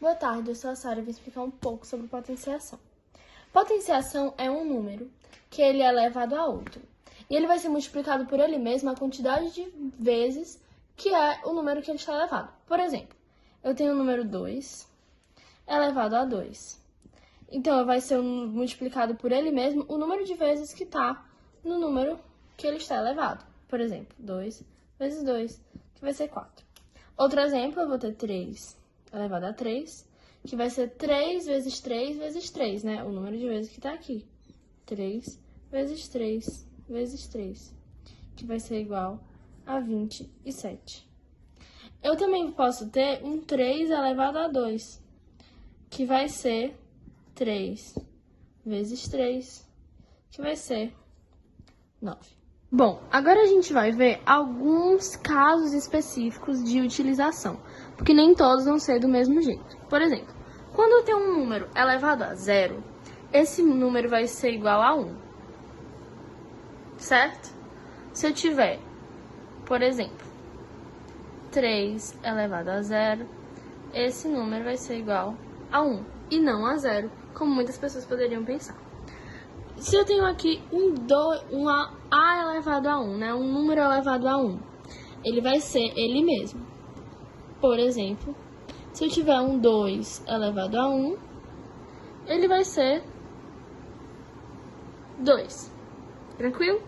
Boa tarde, eu sou a Sara e vou explicar um pouco sobre potenciação. Potenciação é um número que ele é elevado a outro. E ele vai ser multiplicado por ele mesmo a quantidade de vezes que é o número que ele está elevado. Por exemplo, eu tenho o número 2 elevado a 2. Então, vai ser multiplicado por ele mesmo o número de vezes que está no número que ele está elevado. Por exemplo, 2 vezes 2, que vai ser 4. Outro exemplo, eu vou ter 3 elevado a 3, que vai ser 3 vezes 3 vezes 3, né? O número de vezes que está aqui. 3 vezes 3 vezes 3, que vai ser igual a 27. Eu também posso ter um 3 elevado a 2, que vai ser 3 vezes 3, que vai ser 9. Bom, agora a gente vai ver alguns casos específicos de utilização, porque nem todos vão ser do mesmo jeito. Por exemplo, quando eu tenho um número elevado a 0, esse número vai ser igual a 1, certo? Se eu tiver, por exemplo, 3 elevado a 0, esse número vai ser igual a 1 e não a 0, como muitas pessoas poderiam pensar. Se eu tenho aqui um A elevado a 1, né? Um número elevado a 1, ele vai ser ele mesmo. Por exemplo, se eu tiver um 2 elevado a 1, ele vai ser 2. Tranquilo?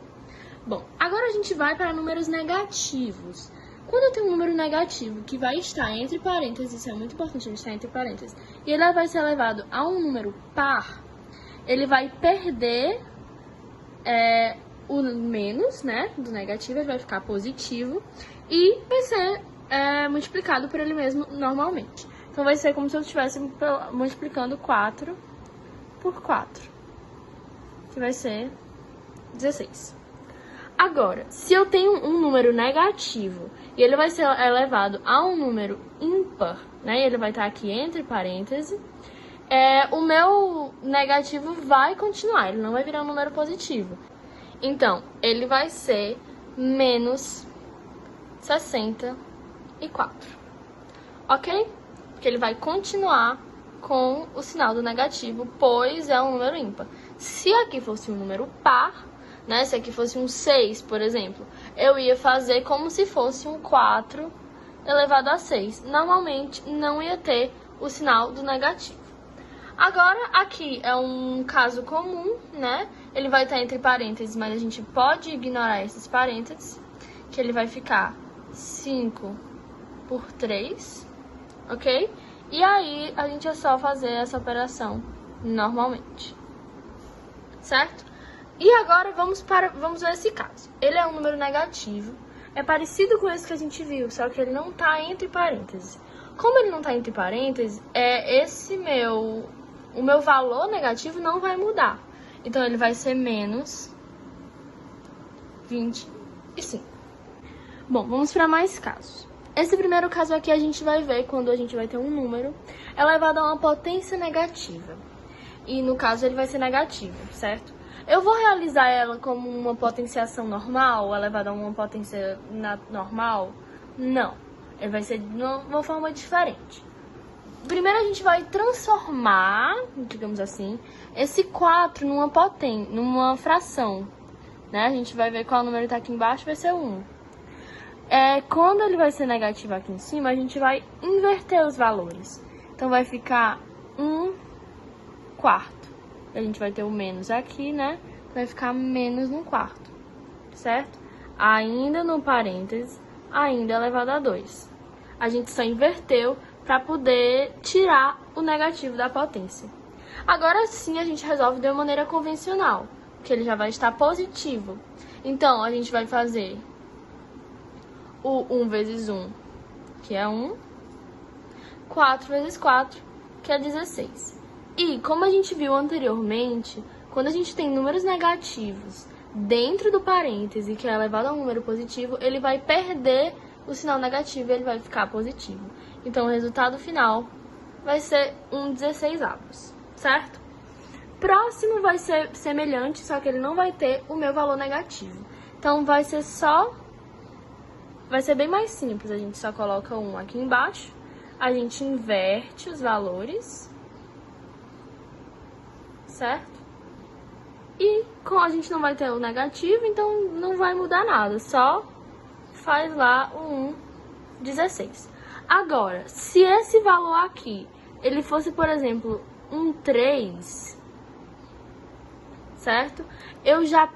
Bom, agora a gente vai para números negativos. Quando eu tenho um número negativo que vai estar entre parênteses, isso é muito importante, ele estar entre parênteses, e ele vai ser elevado a um número par, ele vai perder o menos, né, do negativo, ele vai ficar positivo e vai ser multiplicado por ele mesmo normalmente. Então, vai ser como se eu estivesse multiplicando 4 por 4, que vai ser 16. Agora, se eu tenho um número negativo e ele vai ser elevado a um número ímpar, né, ele vai estar aqui entre parênteses, o meu negativo vai continuar, ele não vai virar um número positivo. Então, ele vai ser menos 64, ok? Porque ele vai continuar com o sinal do negativo, pois é um número ímpar. Se aqui fosse um número par, né, se aqui fosse um 6, por exemplo, eu ia fazer como se fosse um 4 elevado a 6. Normalmente, não ia ter o sinal do negativo. Agora, aqui é um caso comum, né? Ele vai estar entre parênteses, mas a gente pode ignorar esses parênteses, que ele vai ficar 5 por 3, ok? E aí, a gente é só fazer essa operação normalmente, certo? E agora, vamos ver esse caso. Ele é um número negativo, é parecido com esse que a gente viu, só que ele não está entre parênteses. Como ele não está entre parênteses, o meu valor negativo não vai mudar. Então, ele vai ser menos 25. Bom, vamos para mais casos. Esse primeiro caso aqui a gente vai ver quando a gente vai ter um número elevado a uma potência negativa. E no caso ele vai ser negativo, certo? Eu vou realizar ela como uma potenciação normal, elevada a uma potência normal? Não. Ele vai ser de uma forma diferente. Primeiro a gente vai transformar, digamos assim, esse 4 numa fração, né? A gente vai ver qual número está aqui embaixo, vai ser 1. Quando ele vai ser negativo aqui em cima, a gente vai inverter os valores. Então, vai ficar 1 quarto. A gente vai ter o menos aqui, né? Vai ficar menos 1 quarto, certo? Ainda no parênteses, ainda elevado a 2. A gente só inverteu para poder tirar o negativo da potência. Agora sim, a gente resolve de uma maneira convencional, que ele já vai estar positivo. Então, a gente vai fazer o 1 vezes 1, que é 1, 4 vezes 4, que é 16. E, como a gente viu anteriormente, quando a gente tem números negativos dentro do parêntese, que é elevado a um número positivo, ele vai perder o sinal negativo e ele vai ficar positivo. Então, o resultado final vai ser um 16avos, certo? Próximo vai ser semelhante, só que ele não vai ter o meu valor negativo. Então, vai ser bem mais simples. A gente só coloca 1 aqui embaixo, a gente inverte os valores, certo? E como a gente não vai ter o negativo, então não vai mudar nada, só faz lá o 1,16. Agora, se esse valor aqui, ele fosse, por exemplo, um 3, certo? Eu já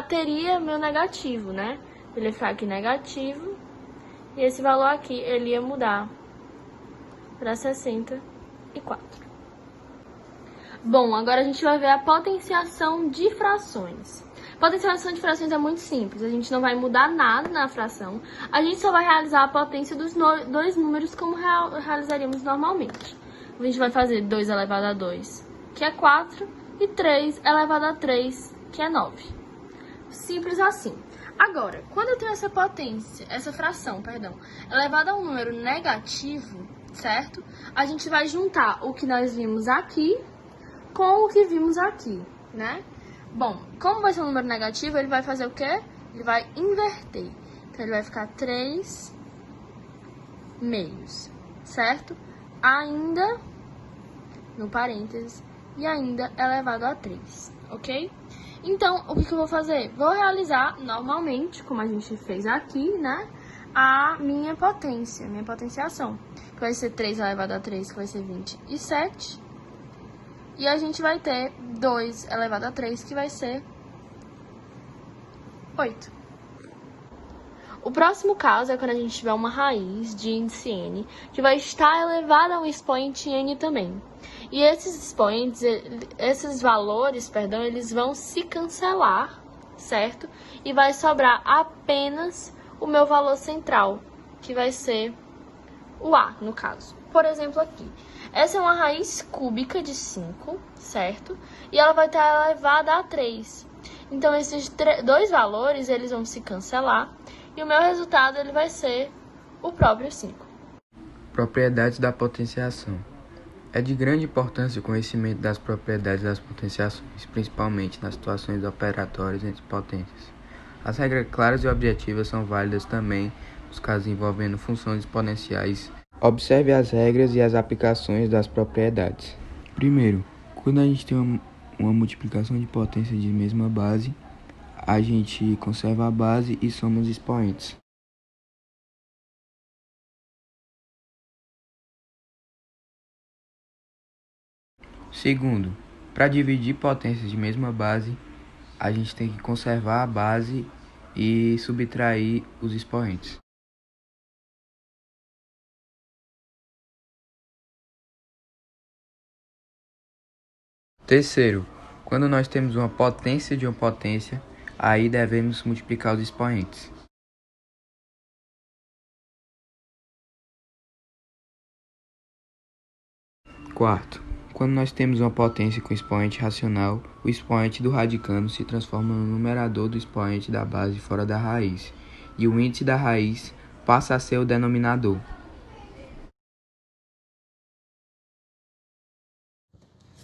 teria meu negativo, né? Ele ia ficar aqui negativo, e esse valor aqui, ele ia mudar para 64. Bom, agora a gente vai ver a potenciação de frações. Potenciação de frações é muito simples, a gente não vai mudar nada na fração, a gente só vai realizar a potência dos dois números como realizaríamos normalmente. A gente vai fazer 2 elevado a 2, que é 4, e 3 elevado a 3, que é 9. Simples assim. Agora, quando eu tenho essa fração, elevada a um número negativo, certo? A gente vai juntar o que nós vimos aqui com o que vimos aqui, né? Bom, como vai ser um número negativo, ele vai fazer o quê? Ele vai inverter. Então, ele vai ficar 3 meios, certo? Ainda, no parênteses, e ainda elevado a 3, ok? Então, o que eu vou fazer? Vou realizar normalmente, como a gente fez aqui, né? A minha potenciação. Que vai ser 3 elevado a 3, que vai ser 27. E a gente vai ter 2 elevado a 3, que vai ser 8. O próximo caso é quando a gente tiver uma raiz de índice n, que vai estar elevada a um expoente n também. E esses valores, eles vão se cancelar, certo? E vai sobrar apenas o meu valor central, que vai ser o a, no caso. Por exemplo, aqui. Essa é uma raiz cúbica de 5, certo? E ela vai estar elevada a 3. Então, esses dois valores, eles vão se cancelar. E o meu resultado, ele vai ser o próprio 5. Propriedades da potenciação. É de grande importância o conhecimento das propriedades das potenciações, principalmente nas situações operatórias entre potências. As regras claras e objetivas são válidas também nos casos envolvendo funções exponenciais. Observe as regras e as aplicações das propriedades. Primeiro, quando a gente tem uma multiplicação de potência de mesma base, a gente conserva a base e soma os expoentes. Segundo, para dividir potências de mesma base, a gente tem que conservar a base e subtrair os expoentes. Terceiro, quando nós temos uma potência de uma potência, aí devemos multiplicar os expoentes. Quarto, quando nós temos uma potência com expoente racional, o expoente do radicando se transforma no numerador do expoente da base fora da raiz, e o índice da raiz passa a ser o denominador.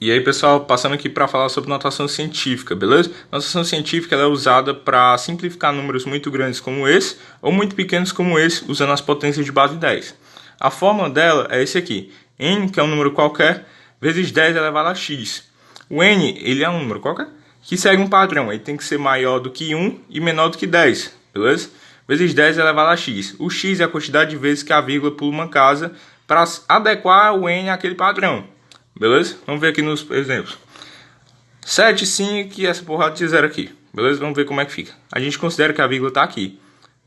E aí, pessoal, passando aqui para falar sobre notação científica, beleza? Notação científica ela é usada para simplificar números muito grandes como esse ou muito pequenos como esse, usando as potências de base 10. A fórmula dela é esse aqui, n, que é um número qualquer, vezes 10 elevado a x. O n, ele é um número qualquer que segue um padrão, ele tem que ser maior do que 1 e menor do que 10, beleza? Vezes 10 elevado a x. O x é a quantidade de vezes que a vírgula pula uma casa para adequar o n àquele padrão. Beleza? Vamos ver aqui nos exemplos. 7, 5 e essa porrada de zero aqui. Beleza? Vamos ver como é que fica. A gente considera que a vírgula está aqui.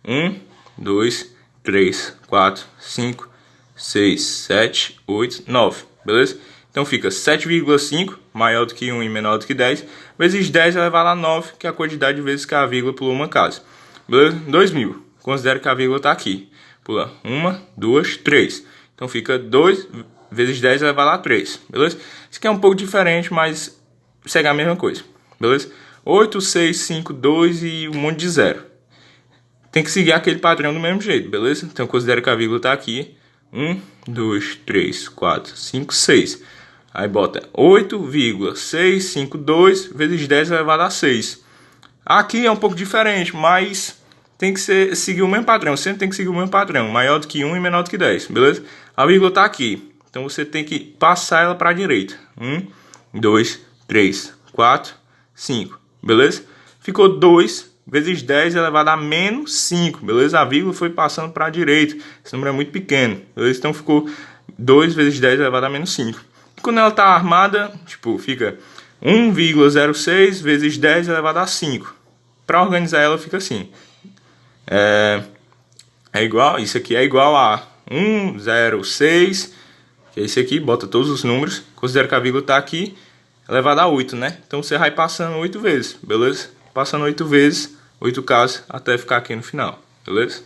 1, 2, 3, 4, 5, 6, 7, 8, 9. Beleza? Então fica 7,5 maior do que 1 e menor do que 10. Vezes 10 elevado a 9, que é a quantidade de vezes que a vírgula pulou uma casa. Beleza? 2.000. Considero que a vírgula está aqui. Pula 1, 2, 3. Então fica 2 vezes 10 elevado a 3, beleza? Isso aqui é um pouco diferente, mas segue a mesma coisa, beleza? 8, 6, 5, 2 e um monte de zero. Tem que seguir aquele padrão do mesmo jeito, beleza? Então considero que a vírgula está aqui. 1, 2, 3, 4, 5, 6. Aí bota 8,652 vezes 10 elevado a 6. Aqui é um pouco diferente, mas tem que seguir o mesmo padrão, sempre tem que seguir o mesmo padrão, maior do que 1 e menor do que 10, beleza? A vírgula está aqui, então você tem que passar ela para a direita. 1, 2, 3, 4, 5, beleza? Ficou 2 vezes 10 elevado a menos 5, beleza? A vírgula foi passando para a direita, esse número é muito pequeno, beleza? Então ficou 2 vezes 10 elevado a menos 5. E quando ela está armada, tipo, fica 1,06 vezes 10 elevado a 5. Para organizar ela fica assim. Isso aqui é igual a 1,06, que é esse aqui, bota todos os números, considera que a vírgula está aqui, elevado a 8, né? Então você vai passando 8 vezes, beleza? Passando 8 vezes, 8 casos, até ficar aqui no final, beleza?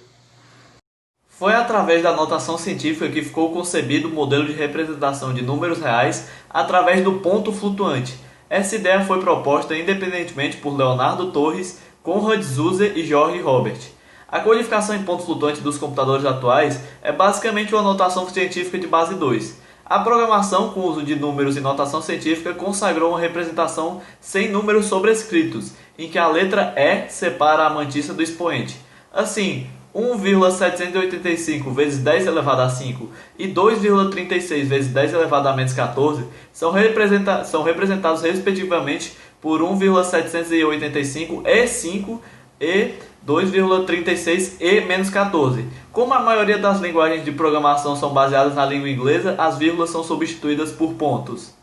Foi através da notação científica que ficou concebido o modelo de representação de números reais através do ponto flutuante. Essa ideia foi proposta independentemente por Leonardo Torres, Konrad Zuse e George Robert. A codificação em ponto flutuante dos computadores atuais é basicamente uma notação científica de base 2. A programação com o uso de números e notação científica consagrou uma representação sem números sobrescritos, em que a letra E separa a mantissa do expoente. Assim, 1,785 vezes 10 elevado a 5 e 2,36 vezes 10 elevado a menos 14 são representados respectivamente por 1,785 e 5 e 2,36 e menos 14. Como a maioria das linguagens de programação são baseadas na língua inglesa, as vírgulas são substituídas por pontos.